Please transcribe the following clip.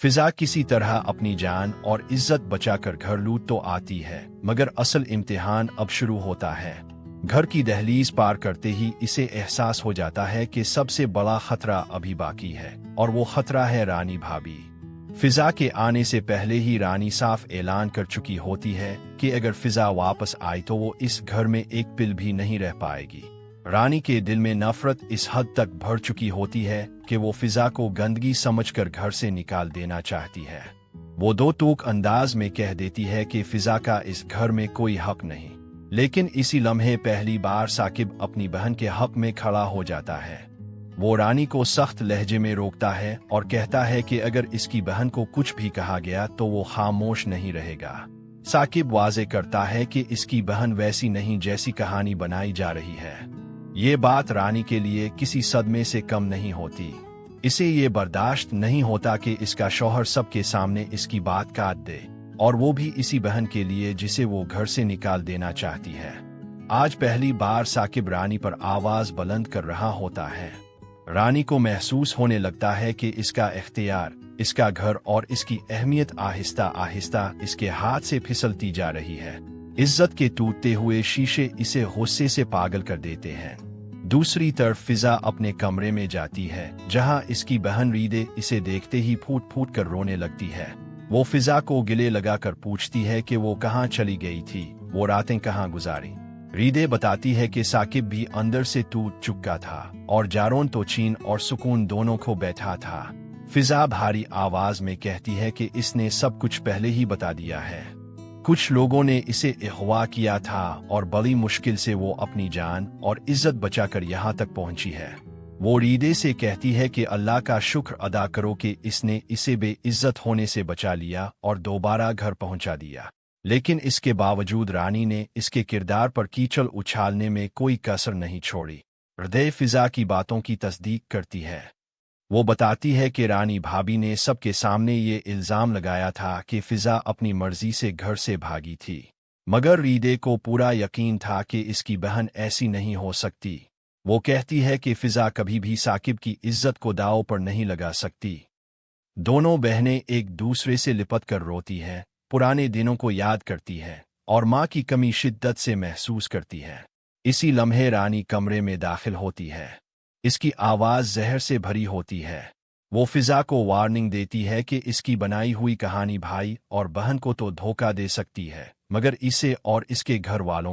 फिजा किसी तरह अपनी जान और इज्जत बचाकर घर लौट तो आती है, मगर असल इम्तिहान अब शुरू होता है। घर की दहलीज पार करते ही इसे एहसास हो जाता है कि सबसे बड़ा खतरा अभी बाकी है, और वो खतरा है रानी भाभी। फिजा के आने से पहले ही रानी साफ ऐलान कर चुकी होती है कि अगर फिजा वापस आई तो वो इस घर में एक पल भी नहीं रह पाएगी। रानी के दिल में नफरत इस हद तक भर चुकी होती है कि वो फिजा को गंदगी समझकर घर से निकाल देना चाहती है। वो दो टूक अंदाज में कह देती है कि फिजा का इस घर में कोई हक नहीं, लेकिन इसी लम्हे पहली बार साकिब अपनी बहन के हक में खड़ा हो जाता है। वो रानी को सख्त लहजे में रोकता है और कहता है कि अगर इसकी बहन को कुछ भी कहा गया तो वो खामोश नहीं रहेगा। साकिब वाजे करता है कि इसकी बहन वैसी नहीं जैसी कहानी बनाई जा रही है। ये बात रानी के लिए किसी सदमे से कम नहीं होती। इसे ये बर्दाश्त नहीं होता कि इसका शौहर सबके सामने इसकी बात काट दे, और वो भी इसी बहन के लिए जिसे वो घर से निकाल देना चाहती है। आज पहली बार साकिब रानी पर आवाज बुलंद कर रहा होता है। रानी को महसूस होने लगता है कि इसका इख्तियार, इसका घर और इसकी अहमियत आहिस्ता आहिस्ता इसके हाथ से फिसलती जा रही है। इज्जत के टूटते हुए शीशे इसे गुस्से से पागल कर देते हैं। दूसरी तरफ फिजा अपने कमरे में जाती है, जहां इसकी बहन रीदे इसे देखते ही फूट फूट कर रोने लगती है। वो फिजा को गिले लगाकर पूछती है कि वो कहाँ चली गई थी, वो रातें कहाँ गुजारी। रीदे बताती है कि साकिब भी अंदर से टूट चुका था और जारोन तो चीन और सुकून दोनों को बैठा था। फिजा भारी आवाज में कहती है कि इसने सब कुछ पहले ही बता दिया है। कुछ लोगों ने इसे अगवा किया था और बड़ी मुश्किल से वो अपनी जान और इज्जत बचाकर यहाँ तक पहुंची है। वो रीदे से कहती है कि अल्लाह का शुक्र अदा करो कि इसने इसे बेइज्जत होने से बचा लिया और दोबारा घर पहुंचा दिया। लेकिन इसके बावजूद रानी ने इसके किरदार पर कीचड़ उछालने में कोई कसर नहीं छोड़ी। हृदय फिजा की बातों की तस्दीक करती है। वो बताती है कि रानी भाभी ने सबके सामने ये इल्जाम लगाया था कि फिजा अपनी मर्जी से घर से भागी थी, मगर रीदे को पूरा यकीन था कि इसकी बहन ऐसी नहीं हो सकती। वो कहती है कि फिजा कभी भी साकिब की इज्जत को दांव पर नहीं लगा सकती। दोनों बहनें एक दूसरे से लिपट कर रोती हैं, पुराने दिनों को याद करती है और माँ की कमी शिद्दत से महसूस करती है। इसी लम्हे रानी कमरे में दाखिल होती है। इसकी आवाज जहर से भरी होती है। वो फिजा को वार्निंग देती है कि इसकी बनाई हुई कहानी भाई और बहन को तो धोखा दे सकती है, मगर इसे और इसके घर वालों को